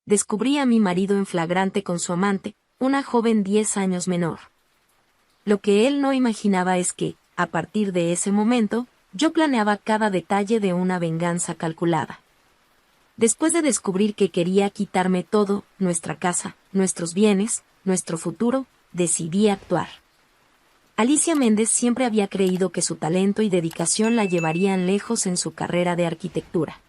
descubrí a mi marido en flagrante con su amante, una joven 10 años menor. Lo que él no imaginaba es que, a partir de ese momento, yo planeaba cada detalle de una venganza calculada. Después de descubrir que quería quitarme todo, nuestra casa, nuestros bienes, nuestro futuro, decidí actuar. Alicia Méndez siempre había creído que su talento y dedicación la llevarían lejos en su carrera de arquitectura.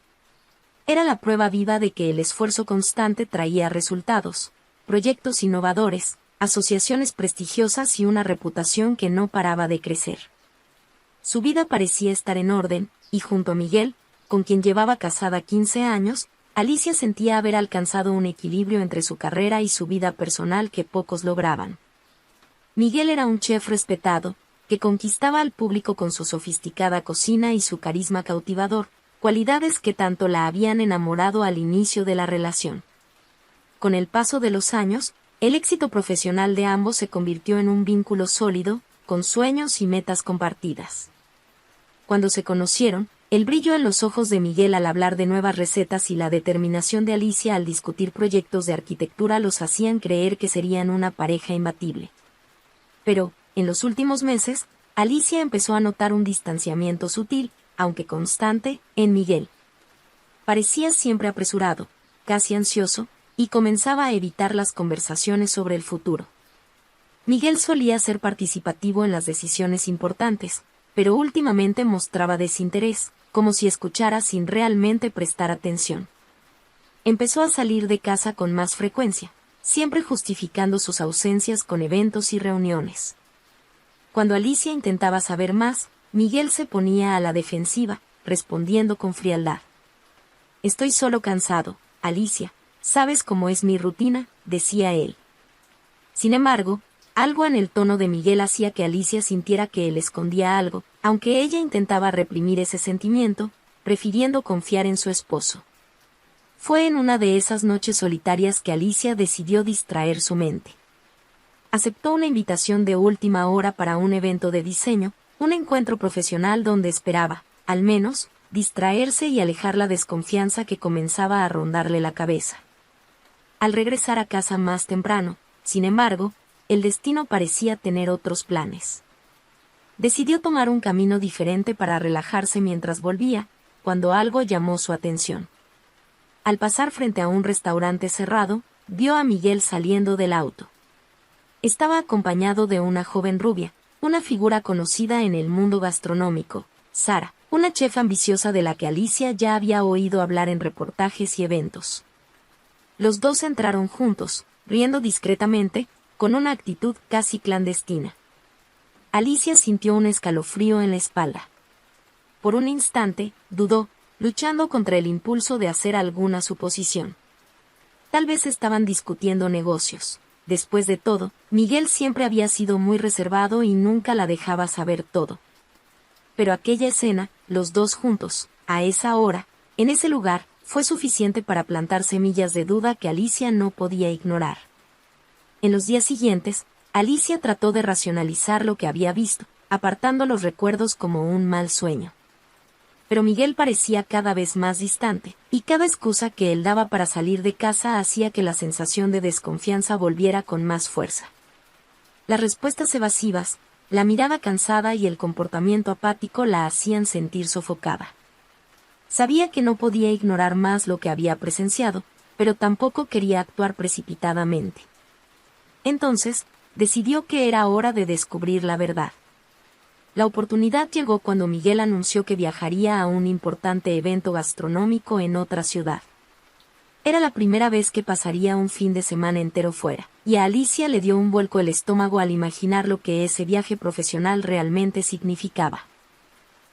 Era la prueba viva de que el esfuerzo constante traía resultados, proyectos innovadores, asociaciones prestigiosas y una reputación que no paraba de crecer. Su vida parecía estar en orden, y junto a Miguel, con quien llevaba casada 15 años, Alicia sentía haber alcanzado un equilibrio entre su carrera y su vida personal que pocos lograban. Miguel era un chef respetado, que conquistaba al público con su sofisticada cocina y su carisma cautivador, cualidades que tanto la habían enamorado al inicio de la relación. Con el paso de los años, el éxito profesional de ambos se convirtió en un vínculo sólido, con sueños y metas compartidas. Cuando se conocieron, el brillo en los ojos de Miguel al hablar de nuevas recetas y la determinación de Alicia al discutir proyectos de arquitectura los hacían creer que serían una pareja imbatible. Pero, en los últimos meses, Alicia empezó a notar un distanciamiento sutil, aunque constante, en Miguel. Parecía siempre apresurado, casi ansioso, y comenzaba a evitar las conversaciones sobre el futuro. Miguel solía ser participativo en las decisiones importantes, pero últimamente mostraba desinterés, como si escuchara sin realmente prestar atención. Empezó a salir de casa con más frecuencia, siempre justificando sus ausencias con eventos y reuniones. Cuando Alicia intentaba saber más, Miguel se ponía a la defensiva, respondiendo con frialdad. «Estoy solo cansado, Alicia, ¿sabes cómo es mi rutina?», decía él. Sin embargo, algo en el tono de Miguel hacía que Alicia sintiera que él escondía algo, aunque ella intentaba reprimir ese sentimiento, prefiriendo confiar en su esposo. Fue en una de esas noches solitarias que Alicia decidió distraer su mente. Aceptó una invitación de última hora para un evento de diseño, un encuentro profesional donde esperaba, al menos, distraerse y alejar la desconfianza que comenzaba a rondarle la cabeza. Al regresar a casa más temprano, sin embargo, el destino parecía tener otros planes. Decidió tomar un camino diferente para relajarse mientras volvía, cuando algo llamó su atención. Al pasar frente a un restaurante cerrado, vio a Miguel saliendo del auto. Estaba acompañado de una joven rubia, una figura conocida en el mundo gastronómico, Sara, una chef ambiciosa de la que Alicia ya había oído hablar en reportajes y eventos. Los dos entraron juntos, riendo discretamente, con una actitud casi clandestina. Alicia sintió un escalofrío en la espalda. Por un instante, dudó, luchando contra el impulso de hacer alguna suposición. Tal vez estaban discutiendo negocios. Después de todo, Miguel siempre había sido muy reservado y nunca la dejaba saber todo. Pero aquella escena, los dos juntos, a esa hora, en ese lugar, fue suficiente para plantar semillas de duda que Alicia no podía ignorar. En los días siguientes, Alicia trató de racionalizar lo que había visto, apartando los recuerdos como un mal sueño. Pero Miguel parecía cada vez más distante, y cada excusa que él daba para salir de casa hacía que la sensación de desconfianza volviera con más fuerza. Las respuestas evasivas, la mirada cansada y el comportamiento apático la hacían sentir sofocada. Sabía que no podía ignorar más lo que había presenciado, pero tampoco quería actuar precipitadamente. Entonces, decidió que era hora de descubrir la verdad. La oportunidad llegó cuando Miguel anunció que viajaría a un importante evento gastronómico en otra ciudad. Era la primera vez que pasaría un fin de semana entero fuera, y a Alicia le dio un vuelco el estómago al imaginar lo que ese viaje profesional realmente significaba.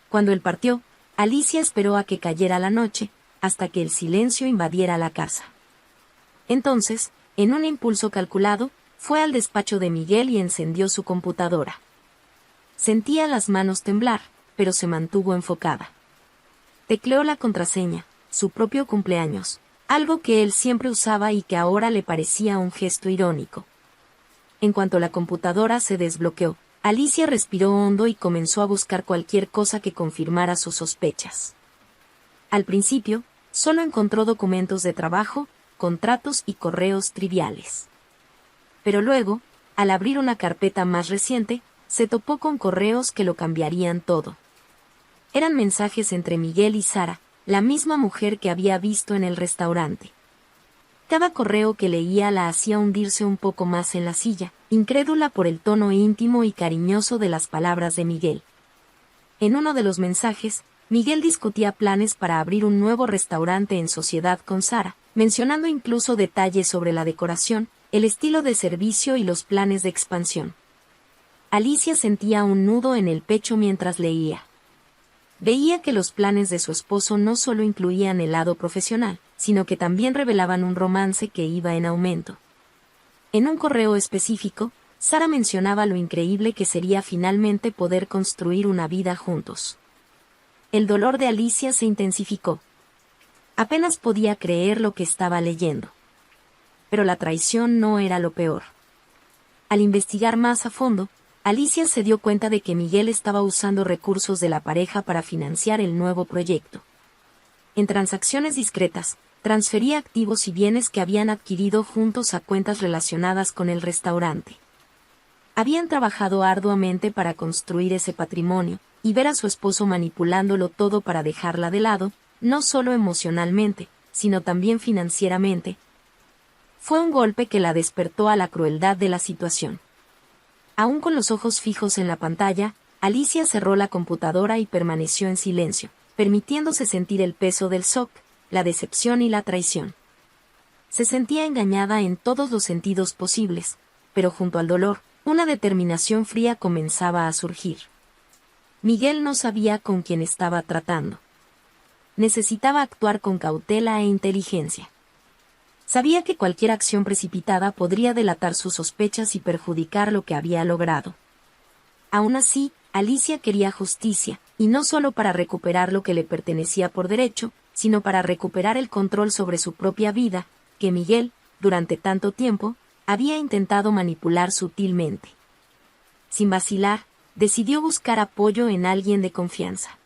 Cuando él partió, Alicia esperó a que cayera la noche, hasta que el silencio invadiera la casa. Entonces, en un impulso calculado, fue al despacho de Miguel y encendió su computadora. Sentía las manos temblar, pero se mantuvo enfocada. Tecleó la contraseña, su propio cumpleaños, algo que él siempre usaba y que ahora le parecía un gesto irónico. En cuanto la computadora se desbloqueó, Alicia respiró hondo y comenzó a buscar cualquier cosa que confirmara sus sospechas. Al principio, solo encontró documentos de trabajo, contratos y correos triviales. Pero luego, al abrir una carpeta más reciente, se topó con correos que lo cambiarían todo. Eran mensajes entre Miguel y Sara, la misma mujer que había visto en el restaurante. Cada correo que leía la hacía hundirse un poco más en la silla, incrédula por el tono íntimo y cariñoso de las palabras de Miguel. En uno de los mensajes, Miguel discutía planes para abrir un nuevo restaurante en sociedad con Sara, mencionando incluso detalles sobre la decoración, el estilo de servicio y los planes de expansión. Alicia sentía un nudo en el pecho mientras leía. Veía que los planes de su esposo no solo incluían el lado profesional, sino que también revelaban un romance que iba en aumento. En un correo específico, Sara mencionaba lo increíble que sería finalmente poder construir una vida juntos. El dolor de Alicia se intensificó. Apenas podía creer lo que estaba leyendo. Pero la traición no era lo peor. Al investigar más a fondo, Alicia se dio cuenta de que Miguel estaba usando recursos de la pareja para financiar el nuevo proyecto. En transacciones discretas, transfería activos y bienes que habían adquirido juntos a cuentas relacionadas con el restaurante. Habían trabajado arduamente para construir ese patrimonio, y ver a su esposo manipulándolo todo para dejarla de lado, no solo emocionalmente, sino también financieramente, fue un golpe que la despertó a la crueldad de la situación. Aún con los ojos fijos en la pantalla, Alicia cerró la computadora y permaneció en silencio, permitiéndose sentir el peso del shock, la decepción y la traición. Se sentía engañada en todos los sentidos posibles, pero junto al dolor, una determinación fría comenzaba a surgir. Miguel no sabía con quién estaba tratando. Necesitaba actuar con cautela e inteligencia. Sabía que cualquier acción precipitada podría delatar sus sospechas y perjudicar lo que había logrado. Aún así, Alicia quería justicia, y no solo para recuperar lo que le pertenecía por derecho, sino para recuperar el control sobre su propia vida, que Miguel, durante tanto tiempo, había intentado manipular sutilmente. Sin vacilar, decidió buscar apoyo en alguien de confianza.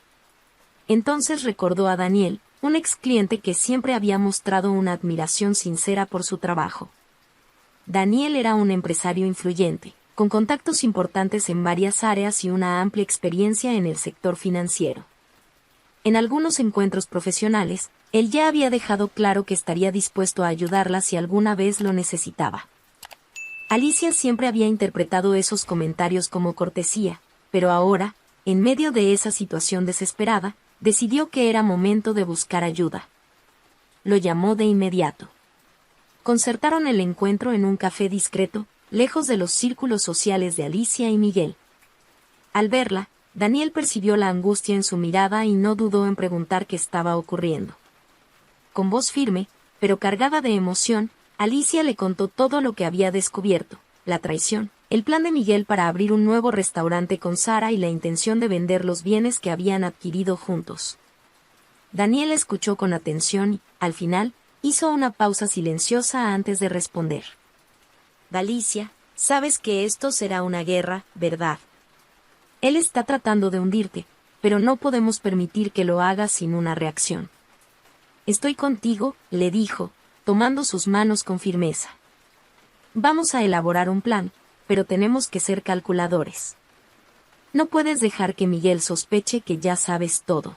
Entonces recordó a Daniel, un ex cliente que siempre había mostrado una admiración sincera por su trabajo. Daniel era un empresario influyente, con contactos importantes en varias áreas y una amplia experiencia en el sector financiero. En algunos encuentros profesionales, él ya había dejado claro que estaría dispuesto a ayudarla si alguna vez lo necesitaba. Alicia siempre había interpretado esos comentarios como cortesía, pero ahora, en medio de esa situación desesperada, decidió que era momento de buscar ayuda. Lo llamó de inmediato. Concertaron el encuentro en un café discreto, lejos de los círculos sociales de Alicia y Miguel. Al verla, Daniel percibió la angustia en su mirada y no dudó en preguntar qué estaba ocurriendo. Con voz firme, pero cargada de emoción, Alicia le contó todo lo que había descubierto, la traición, el plan de Miguel para abrir un nuevo restaurante con Sara y la intención de vender los bienes que habían adquirido juntos. Daniel escuchó con atención y, al final, hizo una pausa silenciosa antes de responder. Alicia, sabes que esto será una guerra, ¿verdad? Él está tratando de hundirte, pero no podemos permitir que lo haga sin una reacción. Estoy contigo, le dijo, tomando sus manos con firmeza. Vamos a elaborar un plan, pero tenemos que ser calculadores. No puedes dejar que Miguel sospeche que ya sabes todo.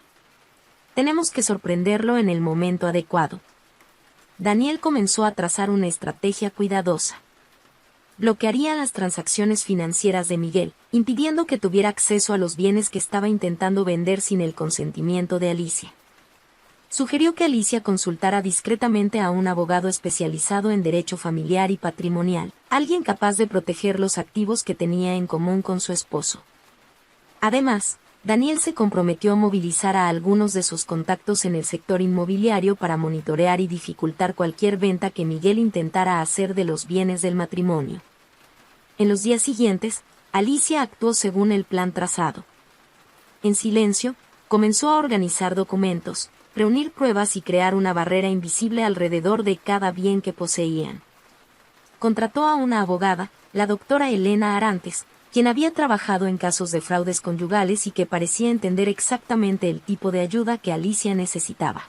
Tenemos que sorprenderlo en el momento adecuado. Daniel comenzó a trazar una estrategia cuidadosa. Bloquearía las transacciones financieras de Miguel, impidiendo que tuviera acceso a los bienes que estaba intentando vender sin el consentimiento de Alicia. Sugirió que Alicia consultara discretamente a un abogado especializado en derecho familiar y patrimonial, alguien capaz de proteger los activos que tenía en común con su esposo. Además, Daniel se comprometió a movilizar a algunos de sus contactos en el sector inmobiliario para monitorear y dificultar cualquier venta que Miguel intentara hacer de los bienes del matrimonio. En los días siguientes, Alicia actuó según el plan trazado. En silencio, comenzó a organizar documentos, reunir pruebas y crear una barrera invisible alrededor de cada bien que poseían. Contrató a una abogada, la doctora Elena Arantes, quien había trabajado en casos de fraudes conyugales y que parecía entender exactamente el tipo de ayuda que Alicia necesitaba.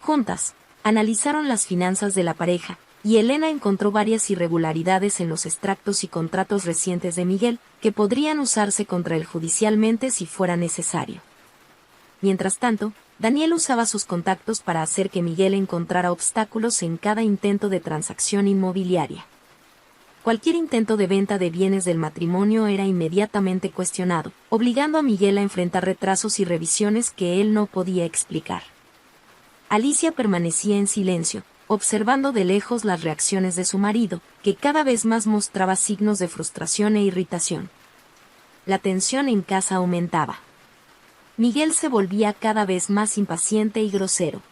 Juntas, Analizaron las finanzas de la pareja, y Elena encontró varias irregularidades en los extractos y contratos recientes de Miguel, que podrían usarse contra él judicialmente si fuera necesario. Mientras tanto, Daniel usaba sus contactos para hacer que Miguel encontrara obstáculos en cada intento de transacción inmobiliaria. Cualquier intento de venta de bienes del matrimonio era inmediatamente cuestionado, obligando a Miguel a enfrentar retrasos y revisiones que él no podía explicar. Alicia permanecía en silencio, observando de lejos las reacciones de su marido, que cada vez más mostraba signos de frustración e irritación. La tensión en casa aumentaba. Miguel se volvía cada vez más impaciente y grosero.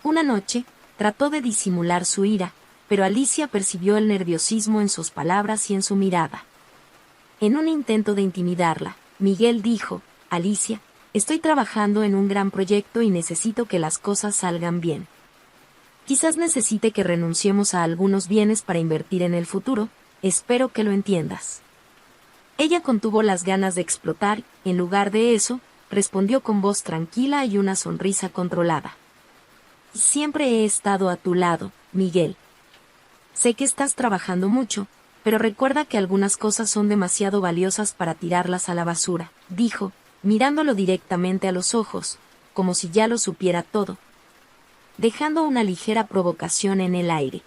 Una noche, trató de disimular su ira, pero Alicia percibió el nerviosismo en sus palabras y en su mirada. En un intento de intimidarla, Miguel dijo: «Alicia, estoy trabajando en un gran proyecto y necesito que las cosas salgan bien. Quizás necesite que renunciemos a algunos bienes para invertir en el futuro, espero que lo entiendas». Ella contuvo las ganas de explotar, en lugar de eso, respondió con voz tranquila y una sonrisa controlada: «Siempre he estado a tu lado, Miguel. Sé que estás trabajando mucho, pero recuerda que algunas cosas son demasiado valiosas para tirarlas a la basura», dijo, mirándolo directamente a los ojos, como si ya lo supiera todo, dejando una ligera provocación en el aire.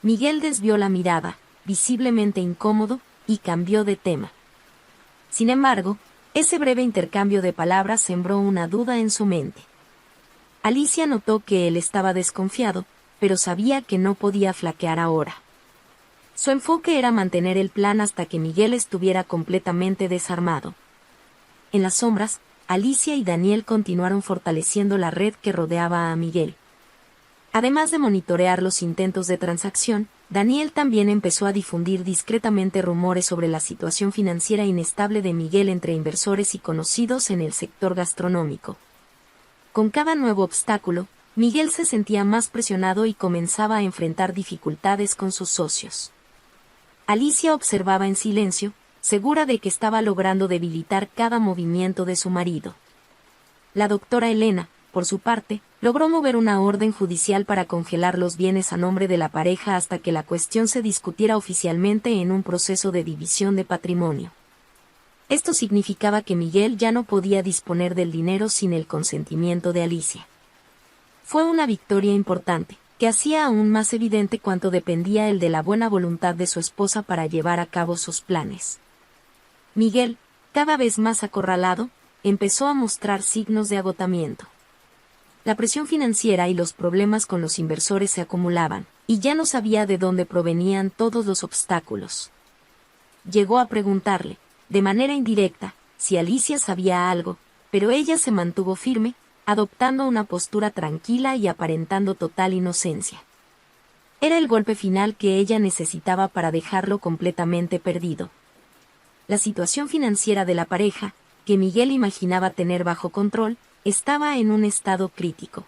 Miguel desvió la mirada, visiblemente incómodo, y cambió de tema. Sin embargo, ese breve intercambio de palabras sembró una duda en su mente. Alicia notó que él estaba desconfiado, pero sabía que no podía flaquear ahora. Su enfoque era mantener el plan hasta que Miguel estuviera completamente desarmado. En las sombras, Alicia y Daniel continuaron fortaleciendo la red que rodeaba a Miguel. Además de monitorear los intentos de transacción, Daniel también empezó a difundir discretamente rumores sobre la situación financiera inestable de Miguel entre inversores y conocidos en el sector gastronómico. Con cada nuevo obstáculo, Miguel se sentía más presionado y comenzaba a enfrentar dificultades con sus socios. Alicia observaba en silencio, segura de que estaba logrando debilitar cada movimiento de su marido. La doctora Elena, por su parte, logró mover una orden judicial para congelar los bienes a nombre de la pareja hasta que la cuestión se discutiera oficialmente en un proceso de división de patrimonio. Esto significaba que Miguel ya no podía disponer del dinero sin el consentimiento de Alicia. Fue una victoria importante, que hacía aún más evidente cuánto dependía él de la buena voluntad de su esposa para llevar a cabo sus planes. Miguel, cada vez más acorralado, empezó a mostrar signos de agotamiento. La presión financiera y los problemas con los inversores se acumulaban, y ya no sabía de dónde provenían todos los obstáculos. Llegó a preguntarle, de manera indirecta, si Alicia sabía algo, pero ella se mantuvo firme, adoptando una postura tranquila y aparentando total inocencia. Era el golpe final que ella necesitaba para dejarlo completamente perdido. La situación financiera de la pareja, que Miguel imaginaba tener bajo control, estaba en un estado crítico.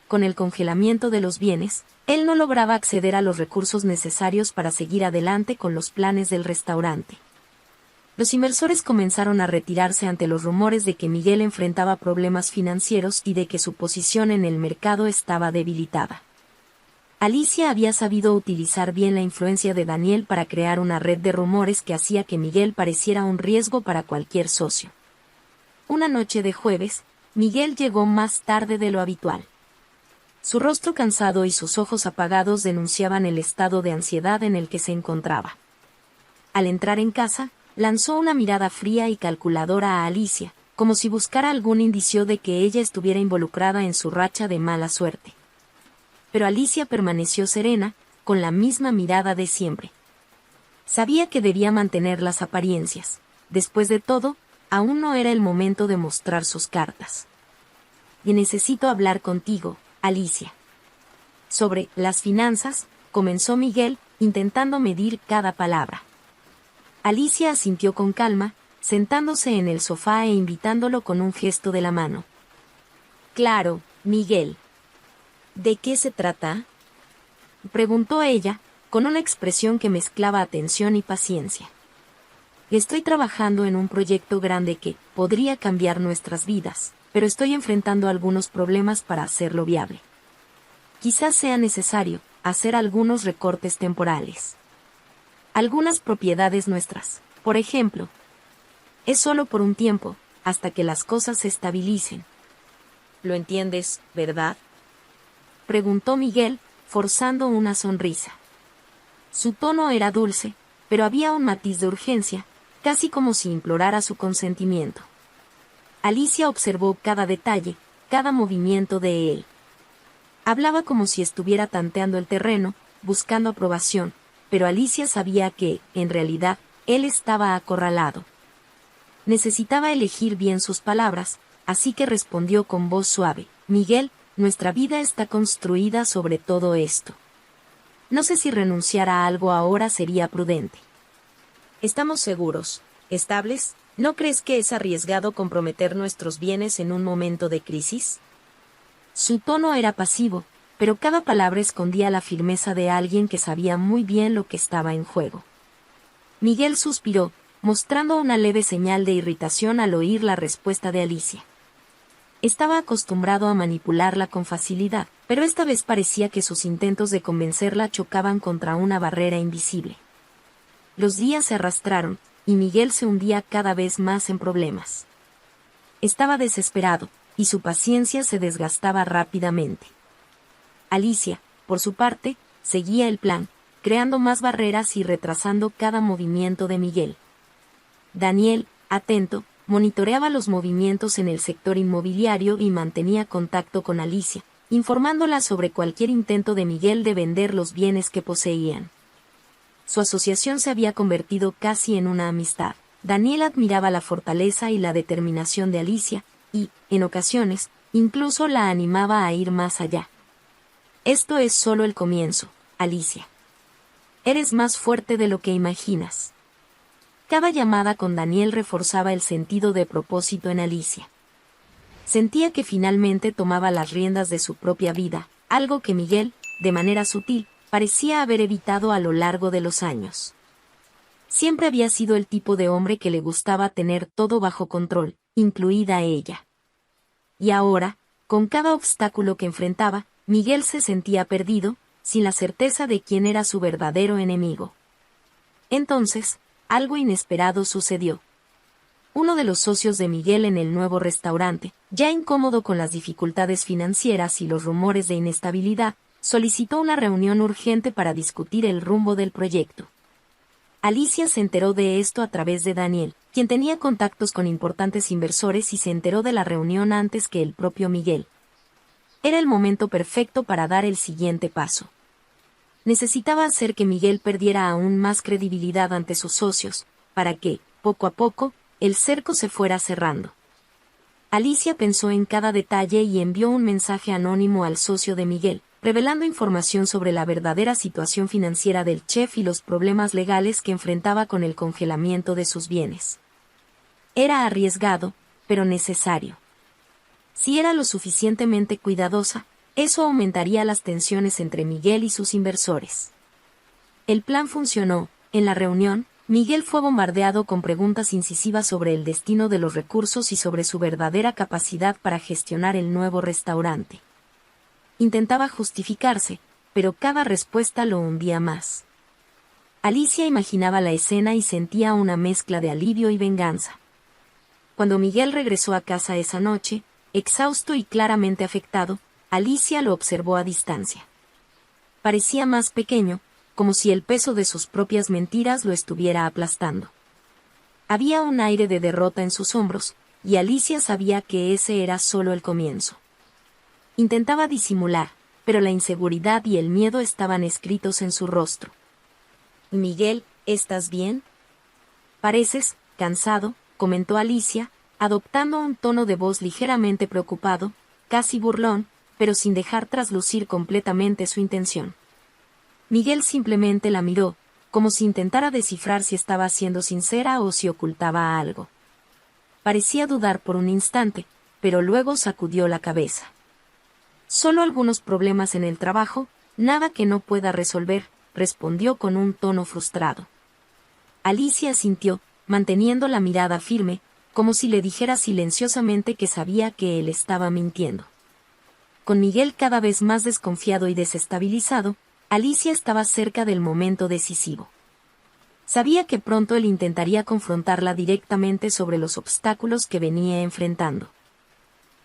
Con el congelamiento de los bienes, él no lograba acceder a los recursos necesarios para seguir adelante con los planes del restaurante. Los inversores comenzaron a retirarse ante los rumores de que Miguel enfrentaba problemas financieros y de que su posición en el mercado estaba debilitada. Alicia había sabido utilizar bien la influencia de Daniel para crear una red de rumores que hacía que Miguel pareciera un riesgo para cualquier socio. Una noche de jueves, Miguel llegó más tarde de lo habitual. Su rostro cansado y sus ojos apagados denunciaban el estado de ansiedad en el que se encontraba. Al entrar en casa, lanzó una mirada fría y calculadora a Alicia, como si buscara algún indicio de que ella estuviera involucrada en su racha de mala suerte. Pero Alicia permaneció serena, con la misma mirada de siempre. Sabía que debía mantener las apariencias. Después de todo, aún no era el momento de mostrar sus cartas. «Y necesito hablar contigo, Alicia». Sobre las finanzas, comenzó Miguel, intentando medir cada palabra. Alicia asintió con calma, sentándose en el sofá e invitándolo con un gesto de la mano. «Claro, Miguel». «¿De qué se trata?», preguntó ella, con una expresión que mezclaba atención y paciencia. «Estoy trabajando en un proyecto grande que podría cambiar nuestras vidas, pero estoy enfrentando algunos problemas para hacerlo viable. Quizás sea necesario hacer algunos recortes temporales. Algunas propiedades nuestras, por ejemplo. Es solo por un tiempo, hasta que las cosas se estabilicen. ¿Lo entiendes, verdad?, preguntó Miguel, forzando una sonrisa. Su tono era dulce, pero había un matiz de urgencia, casi como si implorara su consentimiento. Alicia observó cada detalle, cada movimiento de él. Hablaba como si estuviera tanteando el terreno, buscando aprobación, pero Alicia sabía que, en realidad, él estaba acorralado. Necesitaba elegir bien sus palabras, así que respondió con voz suave: Miguel, nuestra vida está construida sobre todo esto. No sé si renunciar a algo ahora sería prudente. ¿Estamos seguros, estables? ¿No crees que es arriesgado comprometer nuestros bienes en un momento de crisis? Su tono era pasivo, pero cada palabra escondía la firmeza de alguien que sabía muy bien lo que estaba en juego. Miguel suspiró, mostrando una leve señal de irritación al oír la respuesta de Alicia. Estaba acostumbrado a manipularla con facilidad, pero esta vez parecía que sus intentos de convencerla chocaban contra una barrera invisible. Los días se arrastraron, y Miguel se hundía cada vez más en problemas. Estaba desesperado, y su paciencia se desgastaba rápidamente. Alicia, por su parte, seguía el plan, creando más barreras y retrasando cada movimiento de Miguel. Daniel, atento, monitoreaba los movimientos en el sector inmobiliario y mantenía contacto con Alicia, informándola sobre cualquier intento de Miguel de vender los bienes que poseían. Su asociación se había convertido casi en una amistad. Daniel admiraba la fortaleza y la determinación de Alicia, y, en ocasiones, incluso la animaba a ir más allá. Esto es solo el comienzo, Alicia. Eres más fuerte de lo que imaginas. Cada llamada con Daniel reforzaba el sentido de propósito en Alicia. Sentía que finalmente tomaba las riendas de su propia vida, algo que Miguel, de manera sutil, parecía haber evitado a lo largo de los años. Siempre había sido el tipo de hombre que le gustaba tener todo bajo control, incluida ella. Y ahora, con cada obstáculo que enfrentaba, Miguel se sentía perdido, sin la certeza de quién era su verdadero enemigo. Entonces, algo inesperado sucedió. Uno de los socios de Miguel en el nuevo restaurante, ya incómodo con las dificultades financieras y los rumores de inestabilidad, solicitó una reunión urgente para discutir el rumbo del proyecto. Alicia se enteró de esto a través de Daniel, quien tenía contactos con importantes inversores y se enteró de la reunión antes que el propio Miguel. Era el momento perfecto para dar el siguiente paso. Necesitaba hacer que Miguel perdiera aún más credibilidad ante sus socios, para que, poco a poco, el cerco se fuera cerrando. Alicia pensó en cada detalle y envió un mensaje anónimo al socio de Miguel, revelando información sobre la verdadera situación financiera del chef y los problemas legales que enfrentaba con el congelamiento de sus bienes. Era arriesgado, pero necesario. Si era lo suficientemente cuidadosa, eso aumentaría las tensiones entre Miguel y sus inversores. El plan funcionó. En la reunión, Miguel fue bombardeado con preguntas incisivas sobre el destino de los recursos y sobre su verdadera capacidad para gestionar el nuevo restaurante. Intentaba justificarse, pero cada respuesta lo hundía más. Alicia imaginaba la escena y sentía una mezcla de alivio y venganza. Cuando Miguel regresó a casa esa noche, exhausto y claramente afectado, Alicia lo observó a distancia. Parecía más pequeño, como si el peso de sus propias mentiras lo estuviera aplastando. Había un aire de derrota en sus hombros, y Alicia sabía que ese era solo el comienzo. Intentaba disimular, pero la inseguridad y el miedo estaban escritos en su rostro. «Miguel, ¿estás bien? Pareces cansado», comentó Alicia, adoptando un tono de voz ligeramente preocupado, casi burlón, pero sin dejar traslucir completamente su intención. Miguel simplemente la miró, como si intentara descifrar si estaba siendo sincera o si ocultaba algo. Parecía dudar por un instante, pero luego sacudió la cabeza. «Solo algunos problemas en el trabajo, nada que no pueda resolver», respondió con un tono frustrado. Alicia asintió, manteniendo la mirada firme, como si le dijera silenciosamente que sabía que él estaba mintiendo. con Miguel cada vez más desconfiado y desestabilizado, Alicia estaba cerca del momento decisivo. Sabía que pronto él intentaría confrontarla directamente sobre los obstáculos que venía enfrentando.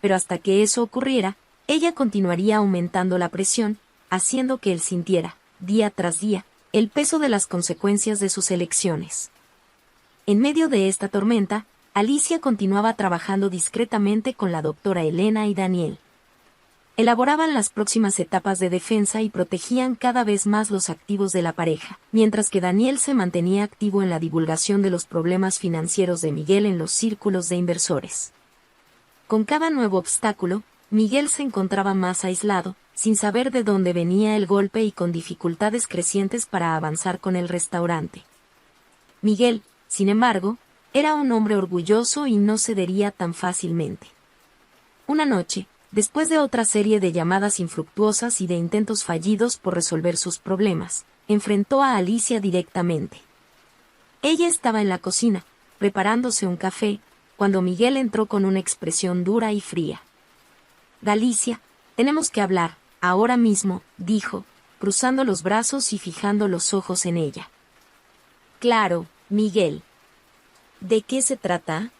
Pero hasta que eso ocurriera, ella continuaría aumentando la presión, haciendo que él sintiera, día tras día, el peso de las consecuencias de sus elecciones. En medio de esta tormenta, Alicia continuaba trabajando discretamente con la doctora Elena y Daniel. Elaboraban las próximas etapas de defensa y protegían cada vez más los activos de la pareja, mientras que Daniel se mantenía activo en la divulgación de los problemas financieros de Miguel en los círculos de inversores. Con cada nuevo obstáculo, Miguel se encontraba más aislado, sin saber de dónde venía el golpe y con dificultades crecientes para avanzar con el restaurante. Miguel, sin embargo, era un hombre orgulloso y no cedería tan fácilmente. Una noche, después de otra serie de llamadas infructuosas y de intentos fallidos por resolver sus problemas, enfrentó a Alicia directamente. Ella estaba en la cocina, preparándose un café, cuando Miguel entró con una expresión dura y fría. «Alicia, tenemos que hablar, ahora mismo», dijo, cruzando los brazos y fijando los ojos en ella. «Claro, Miguel». «¿De qué se trata?»,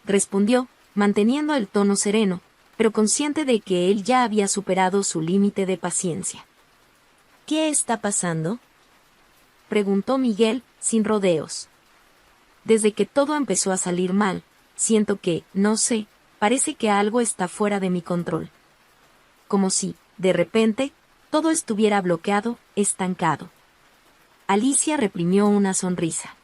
respondió, manteniendo el tono sereno, pero consciente de que él ya había superado su límite de paciencia. «¿Qué está pasando?», preguntó Miguel, sin rodeos. «Desde que todo empezó a salir mal, siento que, no sé, parece que algo está fuera de mi control. Como si, de repente, todo estuviera bloqueado, estancado». Alicia reprimió una sonrisa.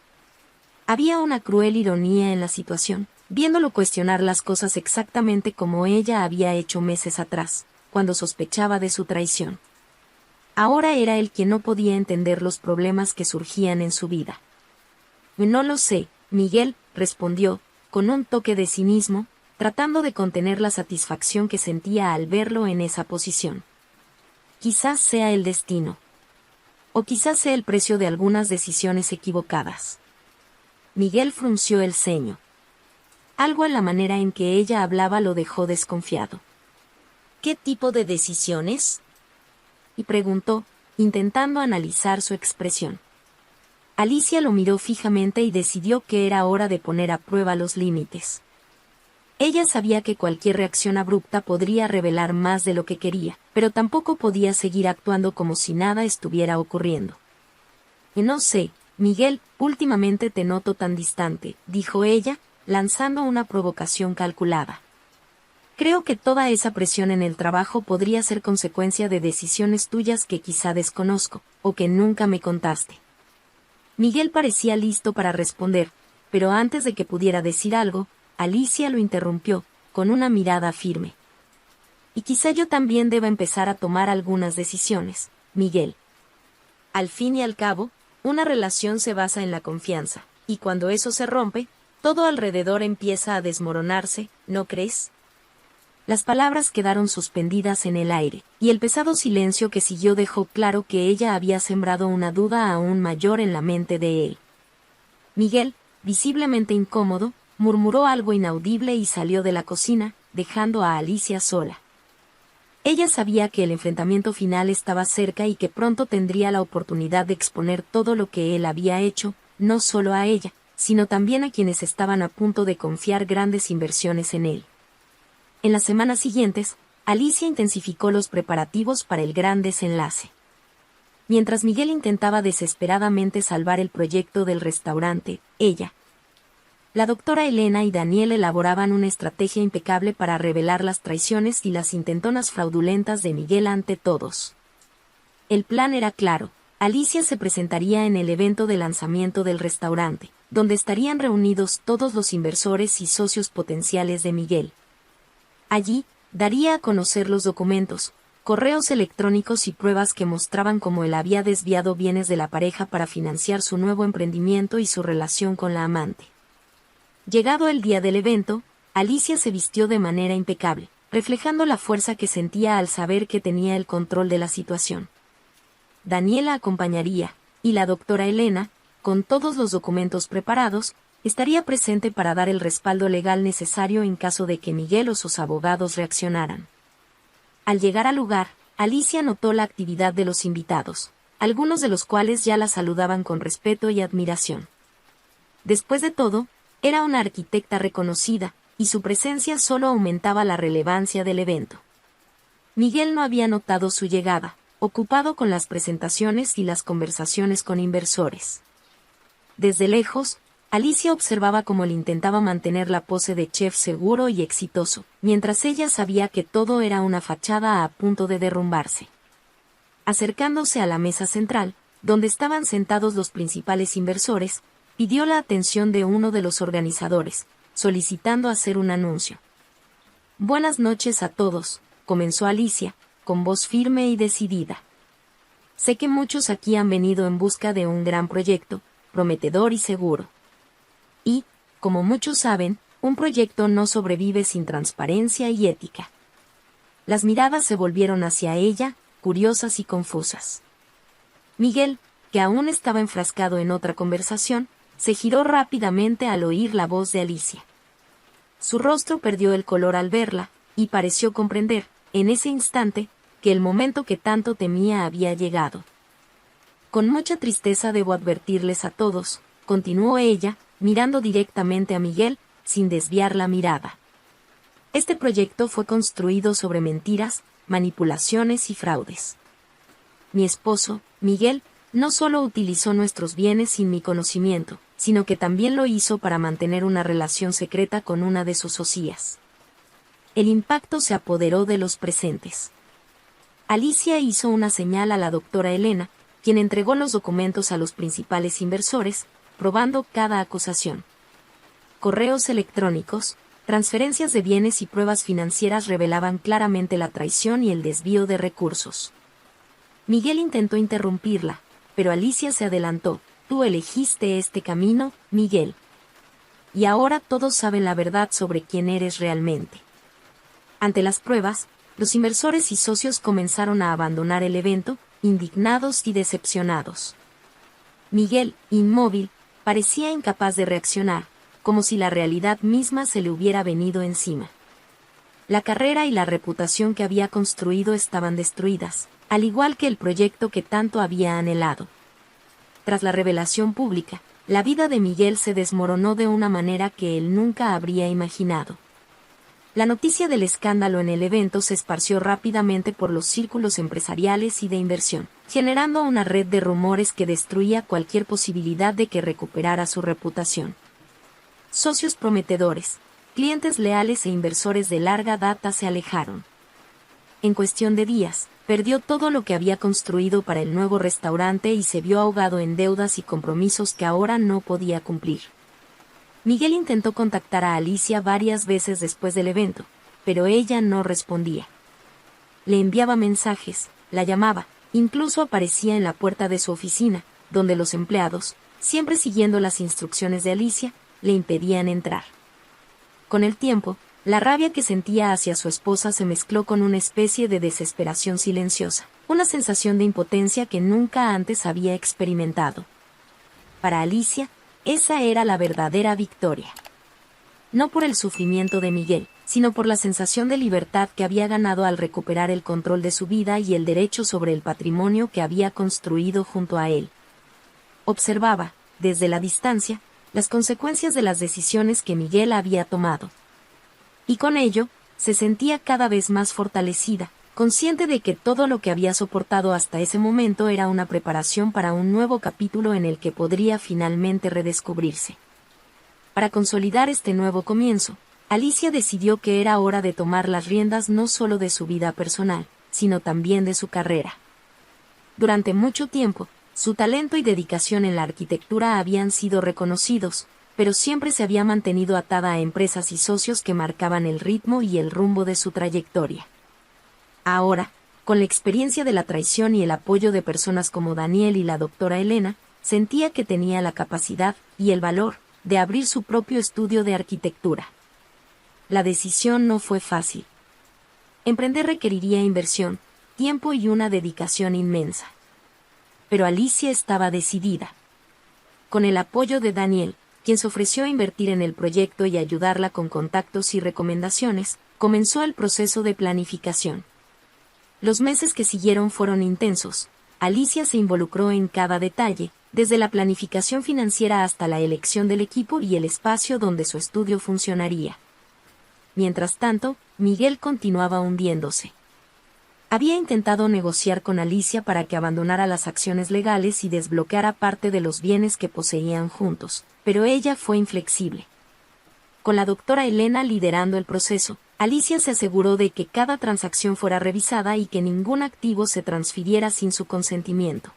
Había una cruel ironía en la situación, viéndolo cuestionar las cosas exactamente como ella había hecho meses atrás, cuando sospechaba de su traición. Ahora era él quien no podía entender los problemas que surgían en su vida. «No lo sé», Miguel respondió, con un toque de cinismo, tratando de contener la satisfacción que sentía al verlo en esa posición. «Quizás sea el destino. O quizás sea el precio de algunas decisiones equivocadas». Miguel frunció el ceño. Algo en la manera en que ella hablaba lo dejó desconfiado. «¿Qué tipo de decisiones?», y preguntó, intentando analizar su expresión. Alicia lo miró fijamente y decidió que era hora de poner a prueba los límites. Ella sabía que cualquier reacción abrupta podría revelar más de lo que quería, pero tampoco podía seguir actuando como si nada estuviera ocurriendo. «No sé, Miguel, últimamente te noto tan distante», dijo ella, lanzando una provocación calculada. «Creo que toda esa presión en el trabajo podría ser consecuencia de decisiones tuyas que quizá desconozco, o que nunca me contaste». Miguel parecía listo para responder, pero antes de que pudiera decir algo, Alicia lo interrumpió, con una mirada firme. «Y quizá yo también deba empezar a tomar algunas decisiones, Miguel. Al fin y al cabo, una relación se basa en la confianza, y cuando eso se rompe, todo alrededor empieza a desmoronarse, ¿no crees?». Las palabras quedaron suspendidas en el aire, y el pesado silencio que siguió dejó claro que ella había sembrado una duda aún mayor en la mente de él. Miguel, visiblemente incómodo, murmuró algo inaudible y salió de la cocina, dejando a Alicia sola. Ella sabía que el enfrentamiento final estaba cerca y que pronto tendría la oportunidad de exponer todo lo que él había hecho, no solo a ella, sino también a quienes estaban a punto de confiar grandes inversiones en él. En las semanas siguientes, Alicia intensificó los preparativos para el gran desenlace. Mientras Miguel intentaba desesperadamente salvar el proyecto del restaurante, ella, la doctora Elena y Daniel elaboraban una estrategia impecable para revelar las traiciones y las intentonas fraudulentas de Miguel ante todos. El plan era claro. Alicia se presentaría en el evento de lanzamiento del restaurante, donde estarían reunidos todos los inversores y socios potenciales de Miguel. Allí, daría a conocer los documentos, correos electrónicos y pruebas que mostraban cómo él había desviado bienes de la pareja para financiar su nuevo emprendimiento y su relación con la amante. Llegado el día del evento, Alicia se vistió de manera impecable, reflejando la fuerza que sentía al saber que tenía el control de la situación. Daniela acompañaría, y la doctora Elena, con todos los documentos preparados, estaría presente para dar el respaldo legal necesario en caso de que Miguel o sus abogados reaccionaran. Al llegar al lugar, Alicia notó la actividad de los invitados, algunos de los cuales ya la saludaban con respeto y admiración. Después de todo, era una arquitecta reconocida, y su presencia solo aumentaba la relevancia del evento. Miguel no había notado su llegada, ocupado con las presentaciones y las conversaciones con inversores. Desde lejos, Alicia observaba cómo él intentaba mantener la pose de chef seguro y exitoso, mientras ella sabía que todo era una fachada a punto de derrumbarse. Acercándose a la mesa central, donde estaban sentados los principales inversores, pidió la atención de uno de los organizadores, solicitando hacer un anuncio. «Buenas noches a todos», comenzó Alicia, con voz firme y decidida. «Sé que muchos aquí han venido en busca de un gran proyecto, prometedor y seguro. Y, como muchos saben, un proyecto no sobrevive sin transparencia y ética». Las miradas se volvieron hacia ella, curiosas y confusas. Miguel, que aún estaba enfrascado en otra conversación, se giró rápidamente al oír la voz de Alicia. Su rostro perdió el color al verla, y pareció comprender, en ese instante, que el momento que tanto temía había llegado. «Con mucha tristeza debo advertirles a todos», continuó ella, mirando directamente a Miguel, sin desviar la mirada. «Este proyecto fue construido sobre mentiras, manipulaciones y fraudes. Mi esposo, Miguel, no solo utilizó nuestros bienes sin mi conocimiento, sino que también lo hizo para mantener una relación secreta con una de sus socias». El impacto se apoderó de los presentes. Alicia hizo una señal a la doctora Elena, quien entregó los documentos a los principales inversores, probando cada acusación. Correos electrónicos, transferencias de bienes y pruebas financieras revelaban claramente la traición y el desvío de recursos. Miguel intentó interrumpirla, pero Alicia se adelantó. «Tú elegiste este camino, Miguel. Y ahora todos saben la verdad sobre quién eres realmente». Ante las pruebas, los inversores y socios comenzaron a abandonar el evento, indignados y decepcionados. Miguel, inmóvil, parecía incapaz de reaccionar, como si la realidad misma se le hubiera venido encima. La carrera y la reputación que había construido estaban destruidas, al igual que el proyecto que tanto había anhelado. Tras la revelación pública, la vida de Miguel se desmoronó de una manera que él nunca habría imaginado. La noticia del escándalo en el evento se esparció rápidamente por los círculos empresariales y de inversión, generando una red de rumores que destruía cualquier posibilidad de que recuperara su reputación. Socios prometedores, clientes leales e inversores de larga data se alejaron. En cuestión de días, perdió todo lo que había construido para el nuevo restaurante y se vio ahogado en deudas y compromisos que ahora no podía cumplir. Miguel intentó contactar a Alicia varias veces después del evento, pero ella no respondía. Le enviaba mensajes, la llamaba, incluso aparecía en la puerta de su oficina, donde los empleados, siempre siguiendo las instrucciones de Alicia, le impedían entrar. Con el tiempo, la rabia que sentía hacia su esposa se mezcló con una especie de desesperación silenciosa, una sensación de impotencia que nunca antes había experimentado. Para Alicia, esa era la verdadera victoria. No por el sufrimiento de Miguel, sino por la sensación de libertad que había ganado al recuperar el control de su vida y el derecho sobre el patrimonio que había construido junto a él. Observaba, desde la distancia, las consecuencias de las decisiones que Miguel había tomado. Y con ello, se sentía cada vez más fortalecida, consciente de que todo lo que había soportado hasta ese momento era una preparación para un nuevo capítulo en el que podría finalmente redescubrirse. Para consolidar este nuevo comienzo, Alicia decidió que era hora de tomar las riendas no solo de su vida personal, sino también de su carrera. Durante mucho tiempo, su talento y dedicación en la arquitectura habían sido reconocidos, pero siempre se había mantenido atada a empresas y socios que marcaban el ritmo y el rumbo de su trayectoria. Ahora, con la experiencia de la traición y el apoyo de personas como Daniel y la doctora Elena, sentía que tenía la capacidad y el valor de abrir su propio estudio de arquitectura. La decisión no fue fácil. Emprender requeriría inversión, tiempo y una dedicación inmensa. Pero Alicia estaba decidida. Con el apoyo de Daniel, quien se ofreció a invertir en el proyecto y ayudarla con contactos y recomendaciones, comenzó el proceso de planificación. Los meses que siguieron fueron intensos. Alicia se involucró en cada detalle, desde la planificación financiera hasta la elección del equipo y el espacio donde su estudio funcionaría. Mientras tanto, Miguel continuaba hundiéndose. Había intentado negociar con Alicia para que abandonara las acciones legales y desbloqueara parte de los bienes que poseían juntos, pero ella fue inflexible. Con la doctora Elena liderando el proceso, Alicia se aseguró de que cada transacción fuera revisada y que ningún activo se transfiriera sin su consentimiento.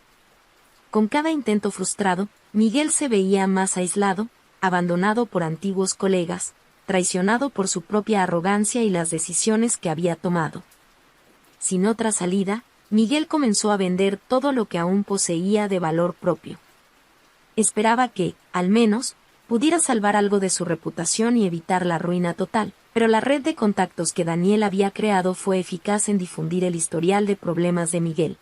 Con cada intento frustrado, Miguel se veía más aislado, abandonado por antiguos colegas, traicionado por su propia arrogancia y las decisiones que había tomado. Sin otra salida, Miguel comenzó a vender todo lo que aún poseía de valor propio. Esperaba que, al menos, pudiera salvar algo de su reputación y evitar la ruina total, pero la red de contactos que Daniel había creado fue eficaz en difundir el historial de problemas de Miguel.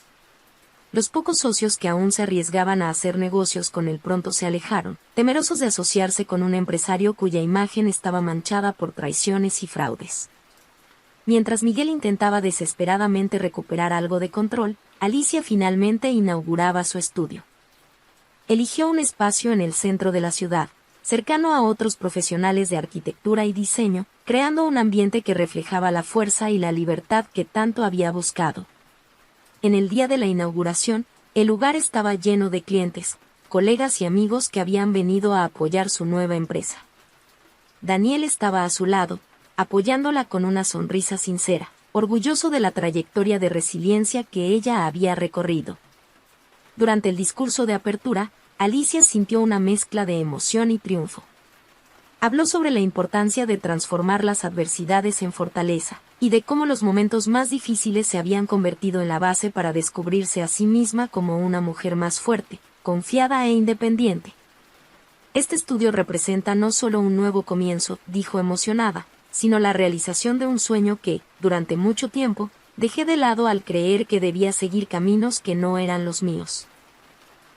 Los pocos socios que aún se arriesgaban a hacer negocios con él pronto se alejaron, temerosos de asociarse con un empresario cuya imagen estaba manchada por traiciones y fraudes. Mientras Miguel intentaba desesperadamente recuperar algo de control, Alicia finalmente inauguraba su estudio. Eligió un espacio en el centro de la ciudad, cercano a otros profesionales de arquitectura y diseño, creando un ambiente que reflejaba la fuerza y la libertad que tanto había buscado. En el día de la inauguración, el lugar estaba lleno de clientes, colegas y amigos que habían venido a apoyar su nueva empresa. Daniel estaba a su lado, apoyándola con una sonrisa sincera, orgulloso de la trayectoria de resiliencia que ella había recorrido. Durante el discurso de apertura, Alicia sintió una mezcla de emoción y triunfo. Habló sobre la importancia de transformar las adversidades en fortaleza, y de cómo los momentos más difíciles se habían convertido en la base para descubrirse a sí misma como una mujer más fuerte, confiada e independiente. Este estudio representa no solo un nuevo comienzo, dijo emocionada, sino la realización de un sueño que, durante mucho tiempo, dejé de lado al creer que debía seguir caminos que no eran los míos.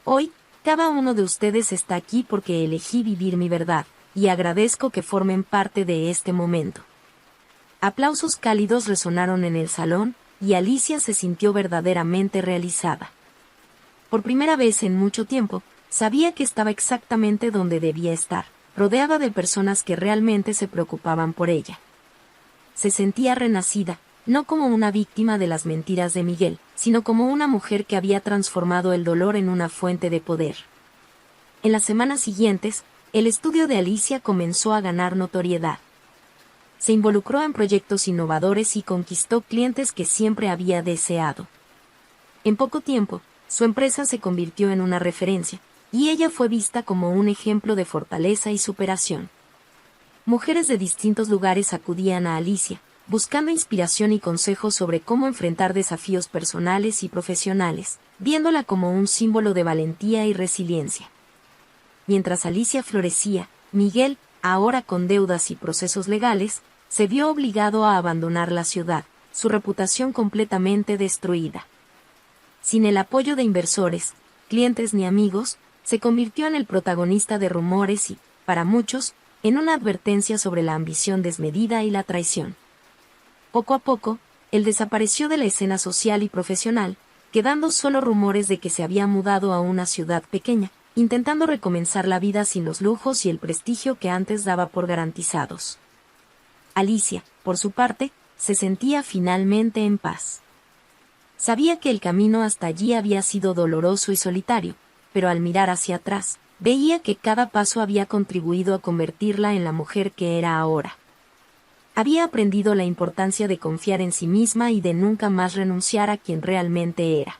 Hoy, cada uno de ustedes está aquí porque elegí vivir mi verdad, y agradezco que formen parte de este momento. Aplausos cálidos resonaron en el salón, y Alicia se sintió verdaderamente realizada. Por primera vez en mucho tiempo, sabía que estaba exactamente donde debía estar, rodeada de personas que realmente se preocupaban por ella. Se sentía renacida, no como una víctima de las mentiras de Miguel, sino como una mujer que había transformado el dolor en una fuente de poder. En las semanas siguientes, el estudio de Alicia comenzó a ganar notoriedad. Se involucró en proyectos innovadores y conquistó clientes que siempre había deseado. En poco tiempo, su empresa se convirtió en una referencia, y ella fue vista como un ejemplo de fortaleza y superación. Mujeres de distintos lugares acudían a Alicia, buscando inspiración y consejos sobre cómo enfrentar desafíos personales y profesionales, viéndola como un símbolo de valentía y resiliencia. Mientras Alicia florecía, Miguel, ahora con deudas y procesos legales, se vio obligado a abandonar la ciudad, su reputación completamente destruida. Sin el apoyo de inversores, clientes ni amigos, se convirtió en el protagonista de rumores y, para muchos, en una advertencia sobre la ambición desmedida y la traición. Poco a poco, él desapareció de la escena social y profesional, quedando solo rumores de que se había mudado a una ciudad pequeña, intentando recomenzar la vida sin los lujos y el prestigio que antes daba por garantizados. Alicia, por su parte, se sentía finalmente en paz. Sabía que el camino hasta allí había sido doloroso y solitario, pero al mirar hacia atrás, veía que cada paso había contribuido a convertirla en la mujer que era ahora. Había aprendido la importancia de confiar en sí misma y de nunca más renunciar a quien realmente era.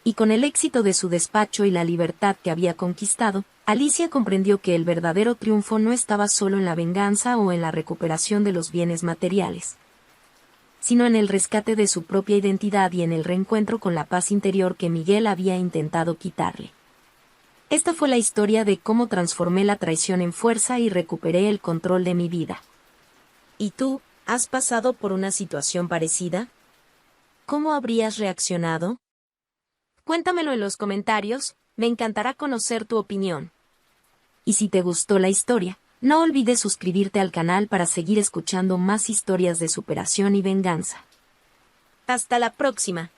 Y con el éxito de su despacho y la libertad que había conquistado, Alicia comprendió que el verdadero triunfo no estaba solo en la venganza o en la recuperación de los bienes materiales, sino en el rescate de su propia identidad y en el reencuentro con la paz interior que Miguel había intentado quitarle. Esta fue la historia de cómo transformé la traición en fuerza y recuperé el control de mi vida. ¿Y tú, has pasado por una situación parecida? ¿Cómo habrías reaccionado? Cuéntamelo en los comentarios, me encantará conocer tu opinión. Y si te gustó la historia, no olvides suscribirte al canal para seguir escuchando más historias de superación y venganza. Hasta la próxima.